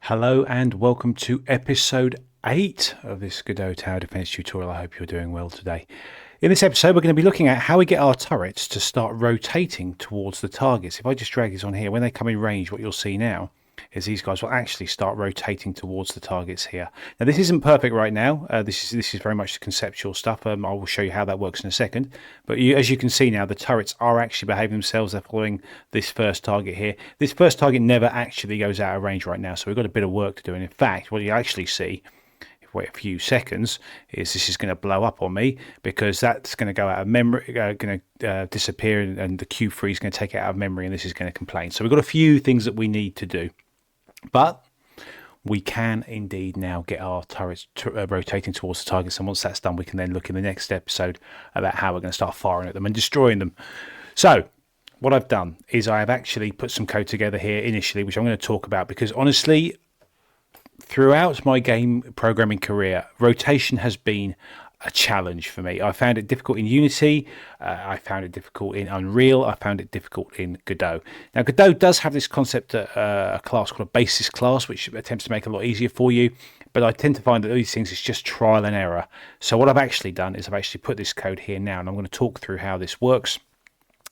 Hello and welcome to episode 8 of this Godot Tower Defense tutorial. I hope you're doing well today. In this episode, we're going to be looking at how we get our turrets to start rotating towards the targets. If I just drag these on here, when they come in range, what you'll see now is these guys will actually start rotating towards the targets here. Now, this isn't perfect right now. This is very much conceptual stuff. I will show you how that works in a second. But as you can see now, the turrets are actually behaving themselves. They're following this first target here. This first target never actually goes out of range right now, so we've got a bit of work to do. And in fact, what you actually see, wait a few seconds, is this is going to blow up on me because that's going to go out of memory, going to disappear, and the Q3 is going to take it out of memory, and this is going to complain. So we've got a few things that we need to do, but we can indeed now get our turrets rotating towards the targets, and once that's done, we can then look in the next episode about how we're going to start firing at them and destroying them. So what I've done is I have actually put some code together here initially, which I'm going to talk about, because honestly, throughout my game programming career, rotation has been a challenge for me. I found it difficult in Unity, I found it difficult in Unreal, I found it difficult in Godot. Now, Godot does have this concept, a class called a basis class, which attempts to make it a lot easier for you, but I tend to find that these things is just trial and error. So what I've actually done is I've actually put this code here now, and I'm going to talk through how this works.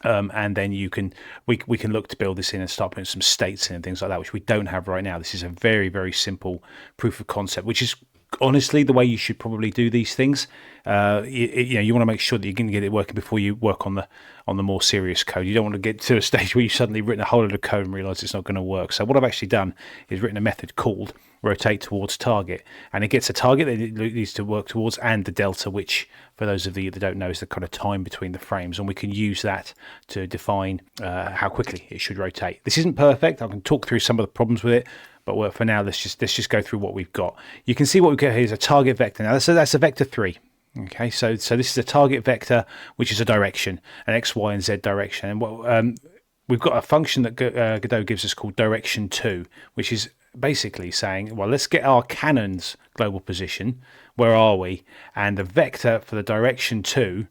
And then we can look to build this in and start putting some states in and things like that, which we don't have right now. This is a very, very simple proof of concept, which is honestly the way you should probably do these things. You want to make sure that you can get it working before you work on the more serious code. You don't want to get to a stage where you've suddenly written a whole load of code and realise it's not going to work. So what I've actually done is written a method called rotate towards target, and it gets a target that it needs to work towards and the delta, which for those of you that don't know is the kind of time between the frames, and we can use that to define how quickly it should rotate. This isn't perfect. I can talk through some of the problems with it, but for now let's just go through what we've got. You can see what we've got here is a target vector. Now that's a vector 3. Okay, so this is a target vector, which is a direction, an X, Y, and Z direction. And what we've got a function that Godot gives us called direction 2, which is basically saying, well, let's get our cannon's global position. Where are we? And the vector for the direction 2,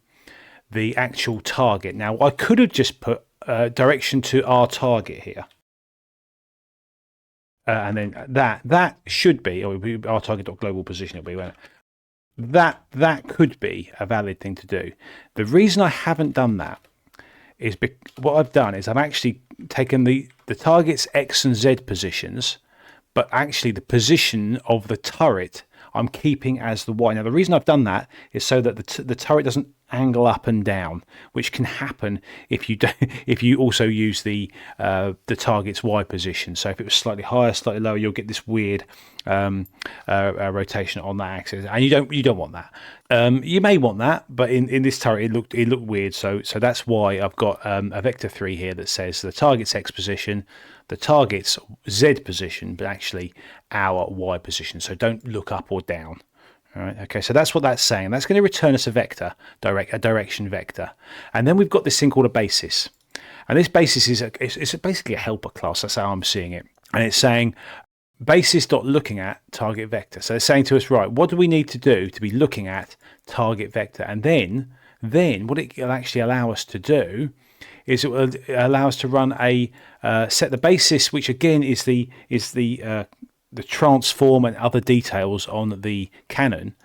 the actual target. Now, I could have just put direction to our target here. And then that should be, or our target.global position, it'll be, won't it? That could be a valid thing to do. The reason I haven't done that is what I've done is I've actually taken the target's X and Z positions, but actually the position of the turret I'm keeping as the Y. Now, the reason I've done that is so that the turret doesn't angle up and down, which can happen if you also use the target's Y position. So if it was slightly higher, slightly lower, you'll get this weird rotation on that axis, and you don't want that. You may want that, but in this turret it looked weird. So that's why I've got a vector 3 here that says the target's X position, the target's Z position, but actually our Y position. So don't look up or down. All right. Okay. So that's what that's saying. That's going to return us a vector, a direction vector, and then we've got this thing called a basis, and this basis is it's basically a helper class. That's how I'm seeing it, and it's saying basis.looking at target vector. So it's saying to us, right, what do we need to do to be looking at target vector? And then what it will actually allow us to do is it will allow us to run a set the basis, which again is the transform and other details on the cannon.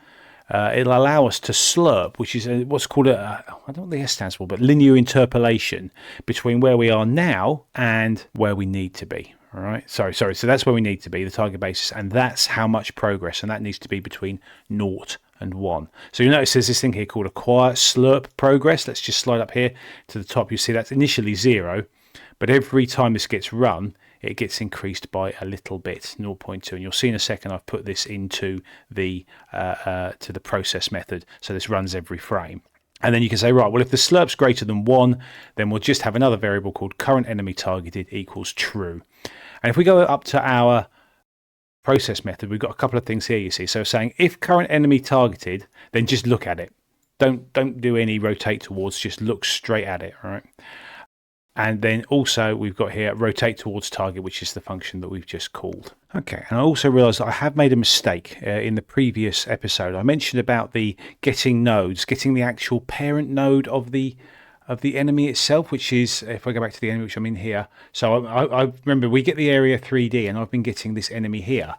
It'll allow us to slurp, which is what's called I don't know what the S stands for, but linear interpolation between where we are now and where we need to be. All right. Sorry. So that's where we need to be, the target basis, and that's how much progress, and that needs to be between 0 and 1. So you notice there's this thing here called acquire slurp progress. Let's just slide up here to the top. You see that's initially 0, but every time this gets run, it gets increased by a little bit, 0.2. And you'll see in a second I've put this into the to the process method, so this runs every frame. And then you can say, right, well, if the slurp's greater than 1, then we'll just have another variable called current enemy targeted equals true. And if we go up to our process method, we've got a couple of things here, you see. So saying if current enemy targeted, then just look at it. Don't do any rotate towards, just look straight at it, all right? And then also we've got here rotate towards target, which is the function that we've just called. Okay, and I also realized that I have made a mistake in the previous episode. I mentioned about the getting nodes, getting the actual parent node of the of the enemy itself, which is, if I go back to the enemy, which I'm in here. So I remember we get the area 3D, and I've been getting this enemy here.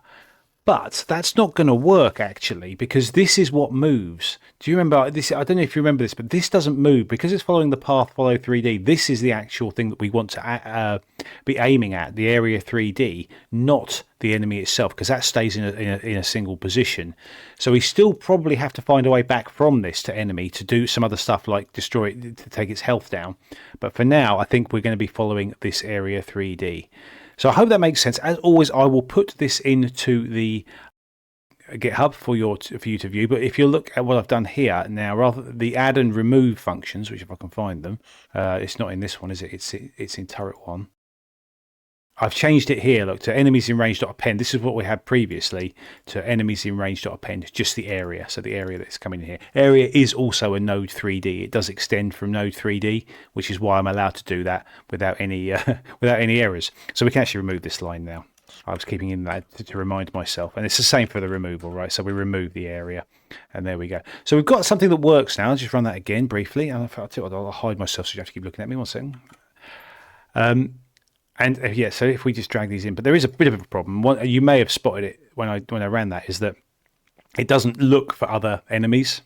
But that's not going to work, actually, because this is what moves. Do you remember this? I don't know if you remember this, but this doesn't move because it's following the path follow 3D. This is the actual thing that we want to be aiming at, the area 3D, not the enemy itself, because that stays in a single position. So we still probably have to find a way back from this to enemy to do some other stuff like destroy it, to take its health down. But for now, I think we're going to be following this area 3D. So I hope that makes sense. As always, I will put this into the GitHub for you to view. But if you look at what I've done here now, rather the add and remove functions, which if I can find them, it's not in this one, is it? It's in turret 1. I've changed it here, look, to enemies in range.append. This is what we had previously, to enemies in range.append, just the area. So the area that's coming in here. Area is also a node 3D. It does extend from node 3D, which is why I'm allowed to do that without any without any errors. So we can actually remove this line now. I was keeping in that to remind myself. And it's the same for the removal, right? So we remove the area, and there we go. So we've got something that works now. I'll just run that again briefly. And I'll hide myself so you have to keep looking at me. 1 second. And yeah, so if we just drag these in, but there is a bit of a problem. You may have spotted it when I ran that, is that it doesn't look for other enemies.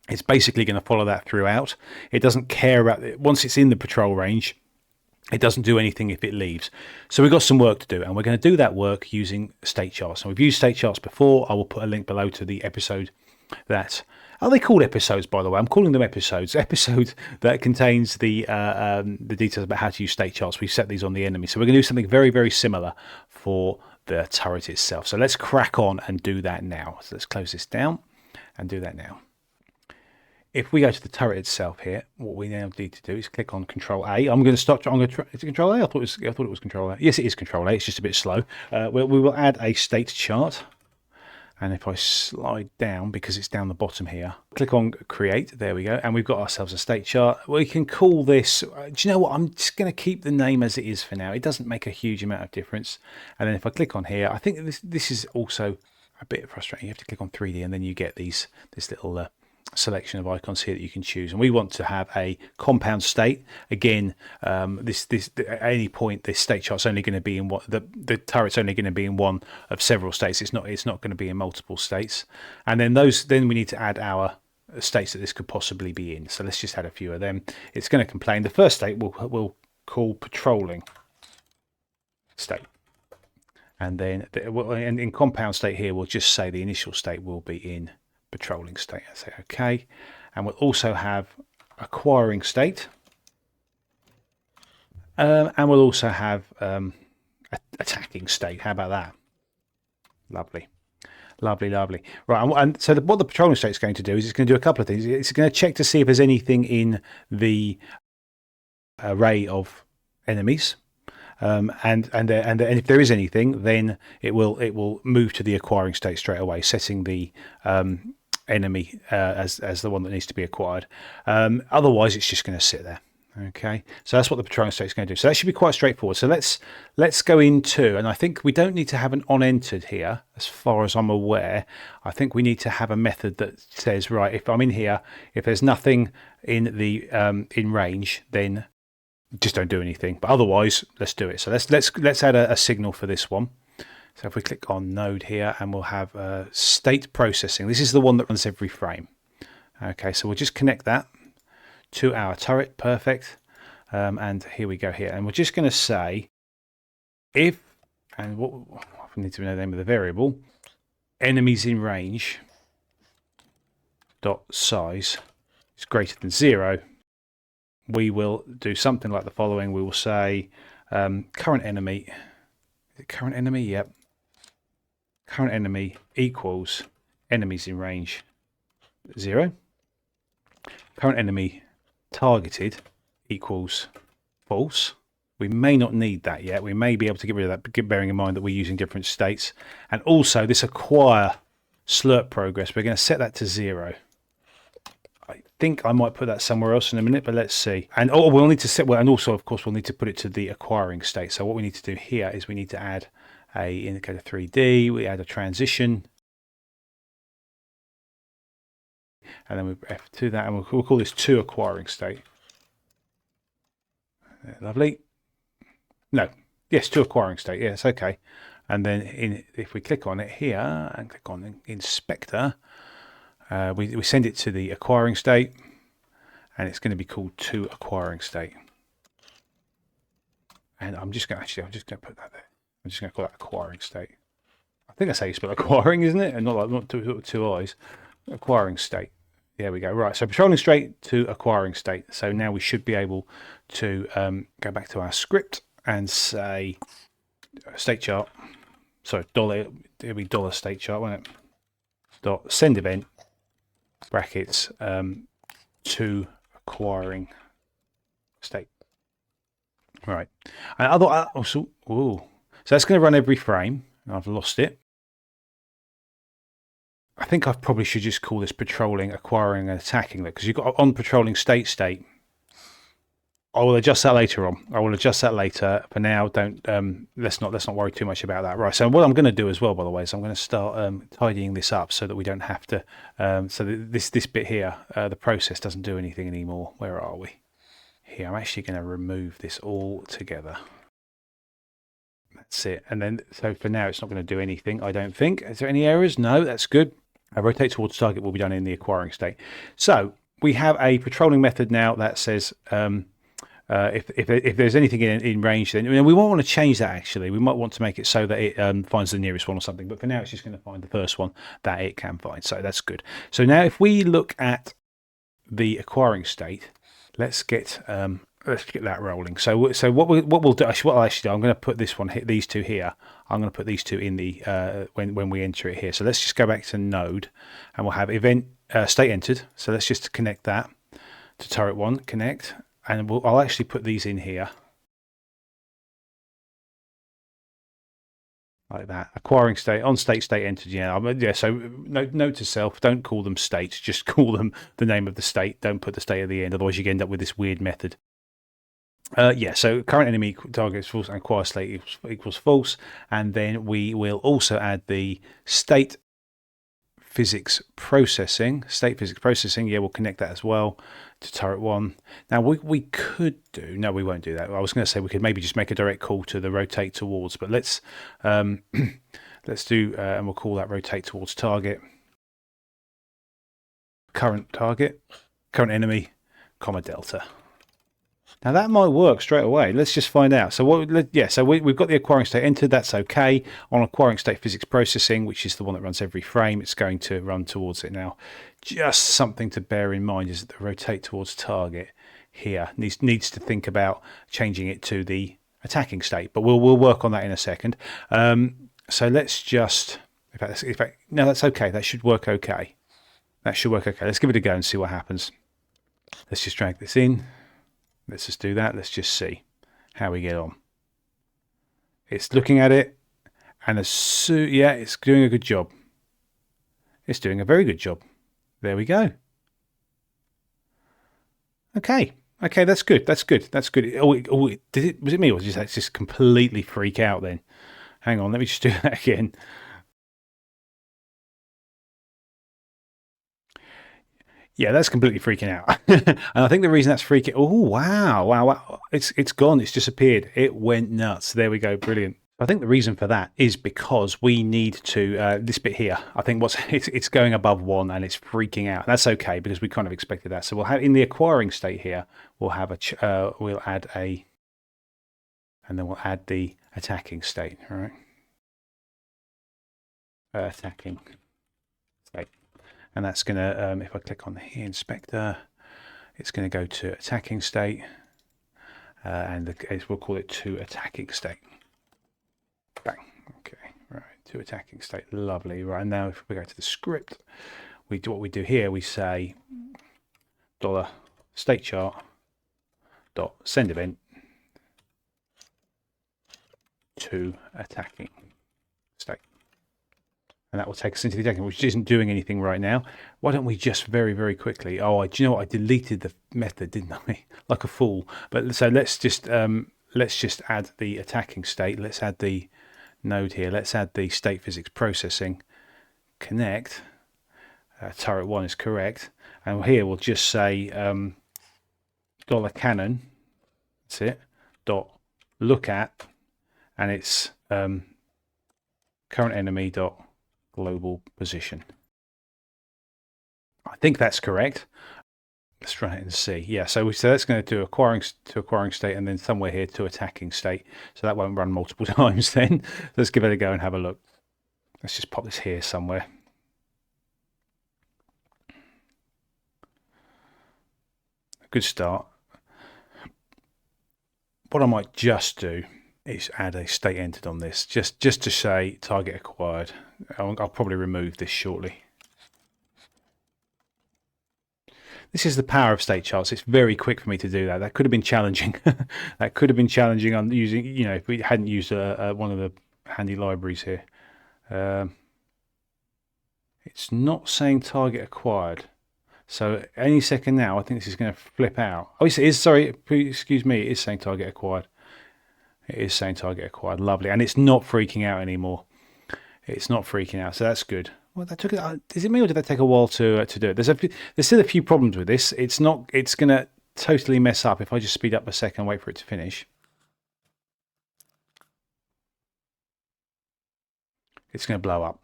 It's basically going to follow that throughout. It doesn't care about it. Once it's in the patrol range, it doesn't do anything if it leaves. So we've got some work to do, and we're going to do that work using state charts. And we've used state charts before. I will put a link below to the episode that... Are they called episodes, by the way? I'm calling them episodes. Episode that contains the details about how to use state charts. We've set these on the enemy. So we're going to do something very, very similar for the turret itself. So let's crack on and do that now. So let's close this down and do that now. If we go to the turret itself here, what we now need to do is click on Control A. I'm going to start. Is it Control A? I thought it was Control A. Yes, it is Control A. It's just a bit slow. We will add a state chart. And if I slide down, because it's down the bottom here, click on Create, there we go, and we've got ourselves a state chart. We can call this, do you know what, I'm just going to keep the name as it is for now. It doesn't make a huge amount of difference. And then if I click on here, I think this is also a bit frustrating. You have to click on 3D, and then you get this little selection of icons here that you can choose, and we want to have a compound state. Again, this at any point this state chart's only going to be in what the turret's only going to be in one of several states. It's not going to be in multiple states. And then we need to add our states that this could possibly be in. So let's just add a few of them. It's going to complain. The first state we'll call patrolling state, and then in compound state here we'll just say the initial state will be in patrolling state. I say okay, and we'll also have acquiring state, and we'll also have attacking state. How about that? Lovely, lovely, lovely. Right, and so what the patrolling state is going to do is it's going to do a couple of things. It's going to check to see if there's anything in the array of enemies. And if there is anything, then it will move to the acquiring state straight away, setting the enemy as the one that needs to be acquired. Otherwise, it's just going to sit there. Okay, so that's what the patrolling state is going to do. So that should be quite straightforward. So let's go into, and I think we don't need to have an on entered here, as far as I'm aware. I think we need to have a method that says, right, if I'm in here, if there's nothing in the in range, then just don't do anything. But otherwise, let's do it. So let's add a signal for this one. So if we click on node here, and we'll have state processing. This is the one that runs every frame. Okay, so we'll just connect that to our turret. Perfect. And here we go here. And we're just going to say if, and what we need to know the name of the variable, enemies in range dot size is greater than 0. We will do something like the following. We will say current enemy. Is it current enemy? Yep. Current enemy equals enemies in range 0. Current enemy targeted equals false. We may not need that yet. We may be able to get rid of that, bearing in mind that we're using different states. And also this acquire slurp progress, we're going to set that to 0. I think I might put that somewhere else in a minute, but let's see. And we'll need to set, well, and also of course we'll need to put it to the acquiring state. So what we need to do here is we need to add a indicator 3D, we add a transition, and then we F to that, and we'll call this to acquiring state. Lovely. No, yes, to acquiring state. Yes, okay. And then if we click on it here and click on inspector, we send it to the acquiring state, and it's going to be called to acquiring state. And I'm just going to put that there. I'm just going to call that acquiring state. I think that's how you spell acquiring, isn't it? And not two eyes. Acquiring state. There we go. Right, so patrolling state to acquiring state. So now we should be able to go back to our script and say state chart. Sorry, dollar. It'll be dollar state chart, won't it? Dot send event brackets to acquiring state. Right. And also, so that's going to run every frame. I've lost it. I think I probably should just call this patrolling, acquiring, and attacking, because you've got on patrolling state. I will adjust that later on. I will adjust that later. For now, don't let's not worry too much about that. Right. So what I'm going to do as well, by the way, is I'm going to start tidying this up so that we don't have to. So this bit here, the process doesn't do anything anymore. Where are we? Here, I'm actually going to remove this all together. That's it. And then, so for now, it's not going to do anything, I don't think. Is there any errors? No, that's good. Rotate towards target will be done in the acquiring state. So we have a patrolling method now that says if there's anything in range, then we won't want to change that actually. We might want to make it so that it finds the nearest one or something. But for now, it's just going to find the first one that it can find. So that's good. So now if we look at the acquiring state, let's get that rolling. So what we'll do, what I'll actually do, I'm going to put these two here. I'm going to put these two in the when we enter it here. So let's just go back to node, and we'll have event state entered. So let's just connect that to turret 1, connect, and I'll actually put these in here like that. Acquiring state on state entered. Yeah. So note to self: don't call them states. Just call them the name of the state. Don't put the state at the end. Otherwise, you end up with this weird method. So current enemy target is false and acquire state equals false, and then we will also add the state physics processing. Yeah, we'll connect that as well to turret 1. Now we could do, no, we won't do that. I was going to say we could maybe just make a direct call to the rotate towards, but let's do, and we'll call that rotate towards target. Current target, current enemy, comma delta. Now that might work straight away. Let's just find out. So we've got the acquiring state entered. That's okay. On acquiring state physics processing, which is the one that runs every frame, it's going to run towards it now. Just something to bear in mind is that the rotate towards target here needs to think about changing it to the attacking state, but we'll work on that in a second. So let's just, in fact, no, that's okay. That should work okay. Let's give it a go and see what happens. Let's just drag this in. Let's just do that. Let's just see how we get on. It's looking at it, and it's doing a good job. It's doing a very good job. There we go. Okay, that's good. Was it me, or did it just completely freak out then? Hang on, let me just do that again. Yeah, that's completely freaking out. And I think the reason that's freaking... Oh, wow. It's gone. It's disappeared. It went nuts. There we go. Brilliant. I think the reason for that is because we need to... this bit here, I think it's going above 1 and it's freaking out. That's okay because we kind of expected that. So we'll have in the acquiring state here, we'll have we'll add a... And then we'll add the attacking state. All right. Attacking state. And that's going to, if I click on the inspector, it's going to go to attacking state, and we'll call it to attacking state. Bang. Okay, right, to attacking state. Lovely. Right, now if we go to the script, what we do here, we say $state chart dot send event to attacking state. And that will take us into the attacking, which isn't doing anything right now. Why don't we just very, very quickly... Oh, do you know what? I deleted the method, didn't I? Like a fool. But so let's just add the attacking state. Let's add the node here. Let's add the state physics processing. Connect. Turret 1 is correct. And here we'll just say $cannon. That's it. dot look at, and it's current enemy dot global position. I think that's correct. Let's run it and see. Yeah, so that's going to do acquiring state, and then somewhere here to attacking state. So that won't run multiple times then. Let's give it a go and have a look. Let's just pop this here somewhere. Good start. What I might just do is add a state entered on this, just to say target acquired. I'll probably remove this shortly. This is the power of state charts. It's very quick for me to do that. That could have been challenging. That could have been challenging on using, if we hadn't used one of the handy libraries here. It's not saying target acquired. So any second now, I think this is going to flip out. Oh, it is. Sorry, excuse me. It is saying target acquired. It is saying target acquired. Lovely. And it's not freaking out anymore. It's not freaking out. So that's good. Well, that took. Is it me or did that take a while to do it? There's still a few problems with this. It's not. It's going to totally mess up if I just speed up a second and wait for it to finish. It's going to blow up.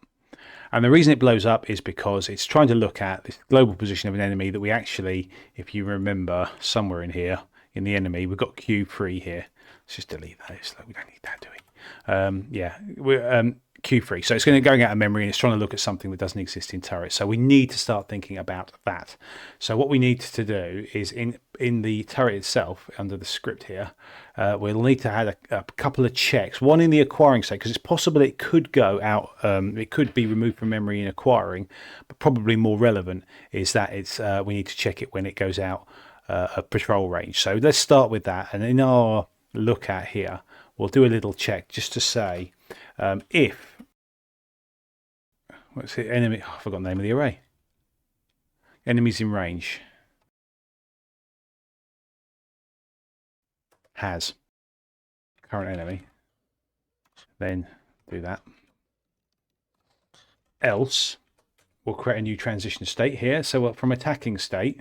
And the reason it blows up is because it's trying to look at this global position of an enemy that we actually, if you remember, somewhere in here in the enemy, we've got Q3 here. Let's just delete those. We don't need that, do we? Yeah, we're Q3. So it's going out of memory, and it's trying to look at something that doesn't exist in turret. So we need to start thinking about that. So what we need to do is in the turret itself, under the script here, we'll need to add a couple of checks. One in the acquiring state, because it's possible it could go out. It could be removed from memory in acquiring, but probably more relevant is that we need to check it when it goes out of patrol range. So let's start with that, and in our look at here, we'll do a little check just to say if what's it enemy. Oh, I forgot the name of the array. Enemies in range has current enemy. Then do that. Else, we'll create a new transition state here. So from attacking state.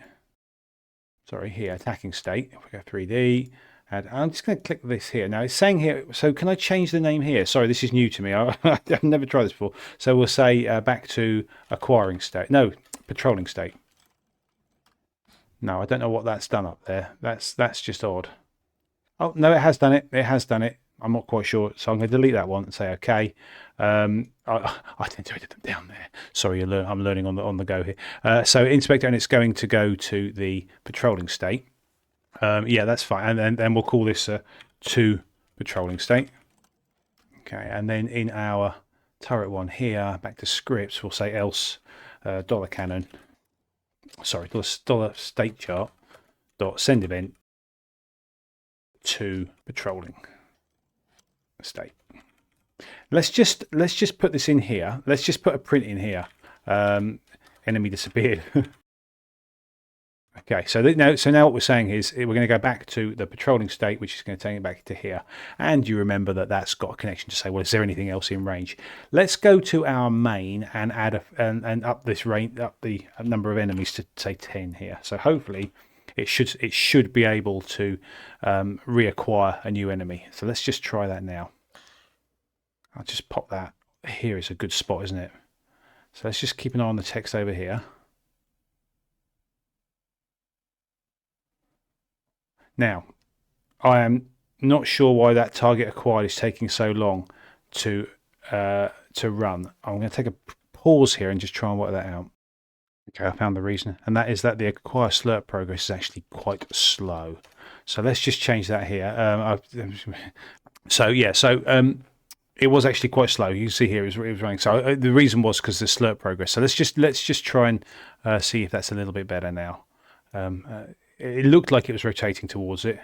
Sorry, here attacking state. If we go 3D. And I'm just going to click this here. Now it's saying here, so can I change the name here? Sorry, this is new to me. I've never tried this before. So we'll say back to acquiring state. No, patrolling state. No, I don't know what that's done up there. That's just odd. Oh, no, it has done it. It has done it. I'm not quite sure. So I'm going to delete that one and say, okay. I tend to edit them down there. Sorry, I'm learning on the go here. So inspector, and it's going to go to the patrolling state. Yeah, that's fine. And then we'll call this to patrolling state. Okay, and then in our turret one here, back to scripts, we'll say else $cannon. Sorry, dollar state chart dot send event to patrolling state. Let's just put this in here. Let's just put a print in here. Enemy disappeared. Okay, so now what we're saying is we're going to go back to the patrolling state, which is going to take it back to here. And you remember that that's got a connection to say, well, is there anything else in range? Let's go to our main and add and up this range, up the number of enemies to say 10 here. So hopefully it should be able to reacquire a new enemy. So let's just try that now. I'll just pop that here. Is a good spot, isn't it? So let's just keep an eye on the text over here. Now, I am not sure why that target acquired is taking so long to run. I'm going to take a pause here and just try and work that out. Okay, I found the reason, and that is that the acquire slurp progress is actually quite slow. So let's just change that here. It was actually quite slow. You can see here it was running. So the reason was because the slurp progress. So let's just try and see if that's a little bit better now. It looked like it was rotating towards it.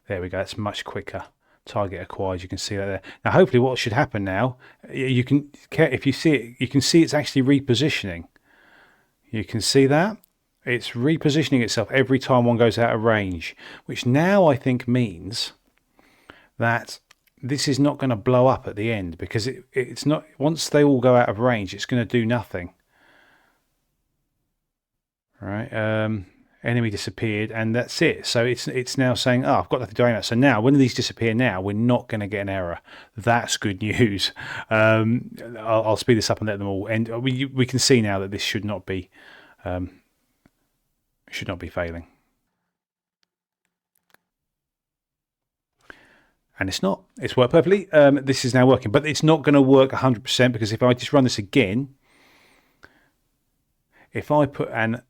There we go. That's much quicker. Target acquired. You can see that there. Now, hopefully, what should happen now? You can, if you see it, you can see it's actually repositioning. You can see that it's repositioning itself every time one goes out of range, which now I think means that this is not going to blow up at the end because it's not. Once they all go out of range, it's going to do nothing. Right, enemy disappeared, and that's it. So it's now saying, oh, I've got nothing to aim at. So now when these disappear now, we're not going to get an error. That's good news. I'll speed this up and let them all end. We can see now that this should not be failing. And it's not. It's worked perfectly. This is now working, but it's not going to work 100% because if I just run this again, if I put an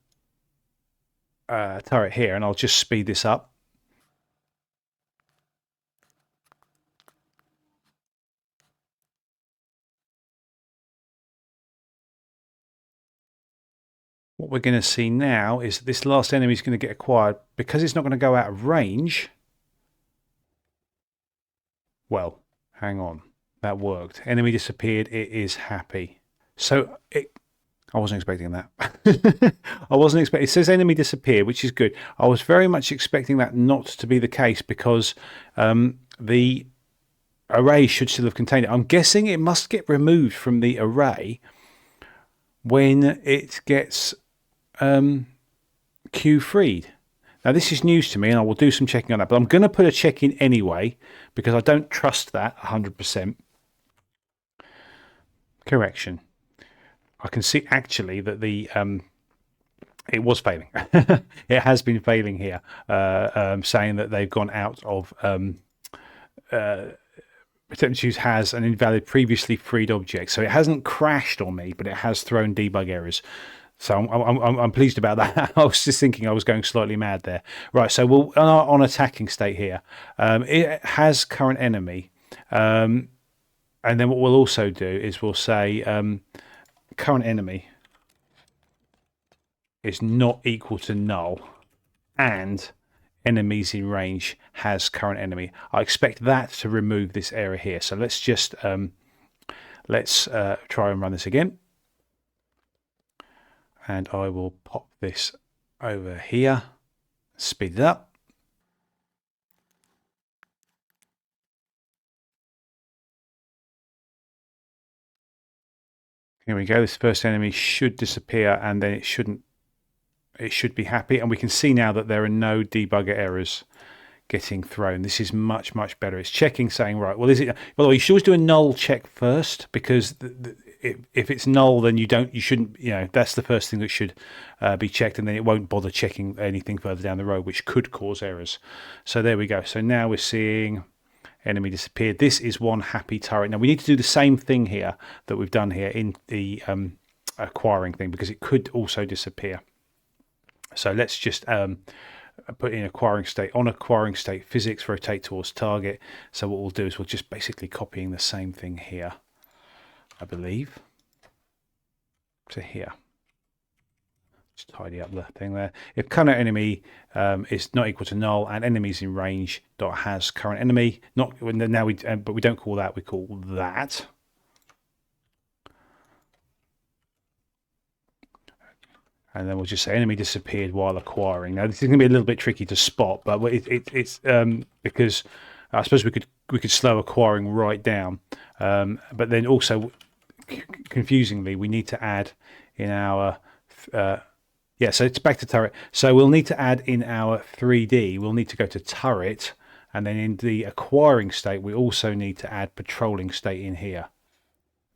turret here, and I'll just speed this up. What we're going to see now is that this last enemy is going to get acquired because it's not going to go out of range. Well, hang on. That worked. Enemy disappeared. It is happy. So I wasn't expecting that. I wasn't expecting. It says enemy disappeared, which is good. I was very much expecting that not to be the case because the array should still have contained it. I'm guessing it must get removed from the array when it gets Q-freed. Now this is news to me, and I will do some checking on that. But I'm going to put a check in anyway because I don't trust that 100%. Correction. I can see actually that the it was failing. It has been failing here, saying that they've gone out of attempt to use has an invalid previously freed object. So it hasn't crashed on me, but it has thrown debug errors. So I'm pleased about that. I was just thinking I was going slightly mad there. Right, so we'll on attacking state here. It has current enemy, and then what we'll also do is we'll say current enemy is not equal to null, and enemies in range has current enemy. I expect that to remove this error here. So let's just try and run this again. And I will pop this over here, speed it up. Here we go. This first enemy should disappear, and then it shouldn't. It should be happy, and we can see now that there are no debugger errors getting thrown. This is much better. It's checking, saying right. Well, is it? By the way, you should always do a null check first because if it's null, then you shouldn't. That's the first thing that should be checked, and then it won't bother checking anything further down the road, which could cause errors. So there we go. So now we're seeing enemy disappeared. This is one happy turret. Now we need to do the same thing here that we've done here in the acquiring thing because it could also disappear. So let's just put in acquiring state. On acquiring state, physics rotate towards target. So what we'll do is we'll just basically copying the same thing here, I believe, to here. Just tidy up the thing there. If current enemy is not equal to null and enemies in range dot has current enemy, not now but we don't call that. We call that. And then we'll just say enemy disappeared while acquiring. Now this is going to be a little bit tricky to spot, but it's because I suppose we could slow acquiring right down. But then also, confusingly, we need to add in our so it's back to turret. So we'll need to add in our 3D. We'll need to go to turret, and then in the acquiring state, we also need to add patrolling state in here.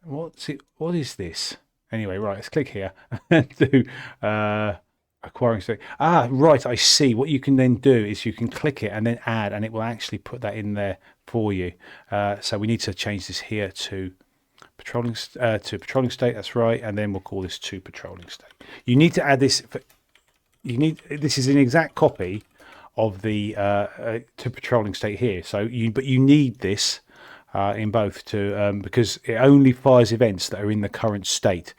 What is this? Anyway, right, let's click here and do acquiring state. Right, I see. What you can then do is you can click it and then add, and it will actually put that in there for you. So we need to change this here to patrolling state. That's right, and then we'll call this to patrolling state. You need to add this. This is an exact copy of the to patrolling state here. So but you need this. In both to because it only fires events that are in the current state.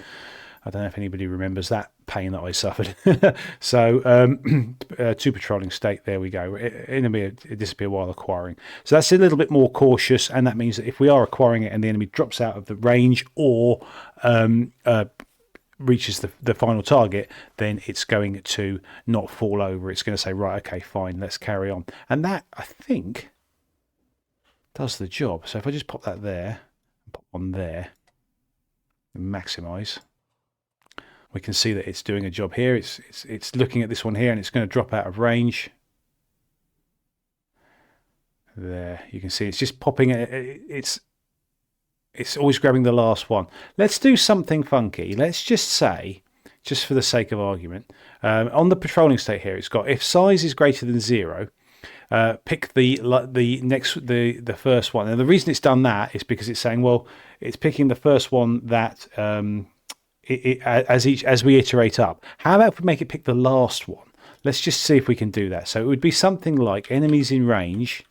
I don't know if anybody remembers that pain that I suffered. So to patrolling state, there we go. Enemy disappear while acquiring. So that's a little bit more cautious, and that means that if we are acquiring it and the enemy drops out of the range or reaches the final target, then it's going to not fall over. It's going to say, right, okay, fine, let's carry on. And that, I think, does the job. So if I just pop that there, pop on there, and maximise, We can see that it's doing a job here. It's looking at this one here, and it's going to drop out of range. There, you can see it's just popping. It's always grabbing the last one. Let's do something funky. Let's just say, just for the sake of argument, on the patrolling state here, it's got if size is greater than 0. Pick the first one, and the reason it's done that is because it's saying, well, it's picking the first one that as we iterate up. How about if we make it pick the last one? Let's just see if we can do that. So it would be something like enemies in range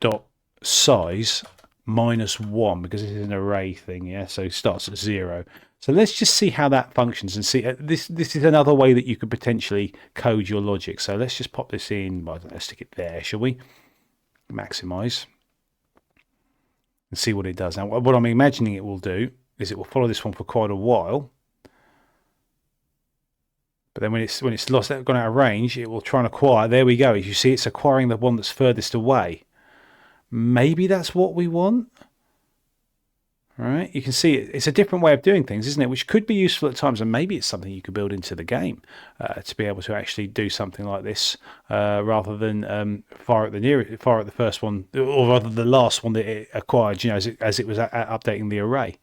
dot size -1, because this is an array thing, yeah. So it starts at 0. So let's just see how that functions and see. This is another way that you could potentially code your logic. So let's just pop this in. Well, let's stick it there, shall we? Maximize and see what it does. Now, what I'm imagining it will do is it will follow this one for quite a while, but then when it's gone out of range, it will try and acquire. There we go. As you see, it's acquiring the one that's furthest away. Maybe that's what we want. All right, you can see it's a different way of doing things, isn't it? Which could be useful at times, and maybe it's something you could build into the game to be able to actually do something like this, rather than fire at the first one, or rather the last one that it acquired. You know, as it was updating the array.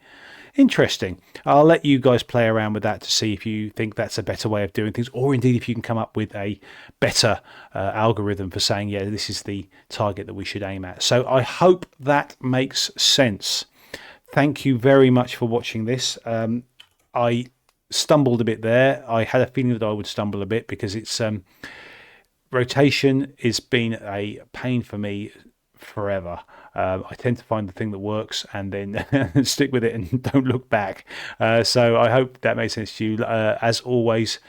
Interesting. I'll let you guys play around with that to see if you think that's a better way of doing things, or indeed if you can come up with a better algorithm for saying, yeah, this is the target that we should aim at. So I hope that makes sense. Thank you very much for watching this. I stumbled a bit there. I had a feeling that I would stumble a bit because it's rotation has been a pain for me forever. I tend to find the thing that works and then stick with it and don't look back. So I hope that made sense to you. As always,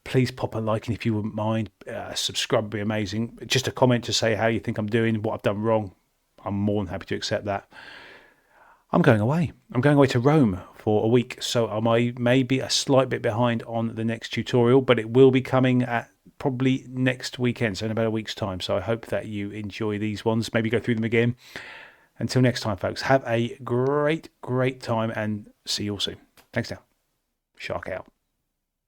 please pop a like, and if you wouldn't mind, subscribe would be amazing. Just a comment to say how you think I'm doing, what I've done wrong. I'm more than happy to accept that. I'm going away. I'm going away to Rome for a week, so I may be a slight bit behind on the next tutorial, but it will be coming at probably next weekend, so in about a week's time. So I hope that you enjoy these ones. Maybe go through them again. Until next time, folks, have a great time, and see you all soon. Thanks now. Shark out.